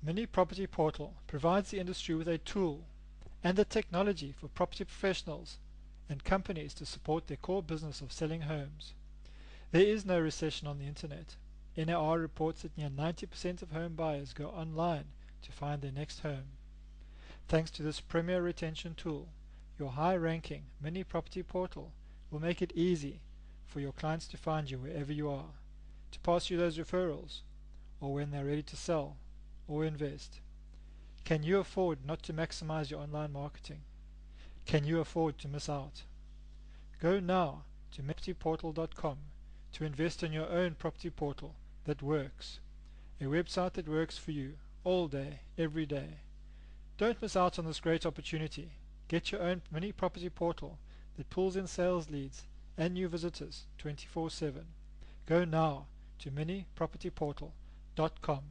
Mini Property Portal provides the industry with a tool and the technology for property professionals and companies to support their core business of selling homes. There is no recession on the internet. NAR reports that near 90% of home buyers go online to find their next home. Thanks to this premier retention tool, your high-ranking Mini Property Portal will make it easy for your clients to find you wherever you are, to pass you those referrals, or when they're ready to sell or invest. Can you afford not to maximize your online marketing? Can you afford to miss out? Go now to minipropertyportal.com to invest in your own property portal that works, a website that works for you all day, every day. Don't miss out on this great opportunity. Get your own mini property portal that pulls in sales leads and new visitors 24/7. Go now to minipropertyportal.com.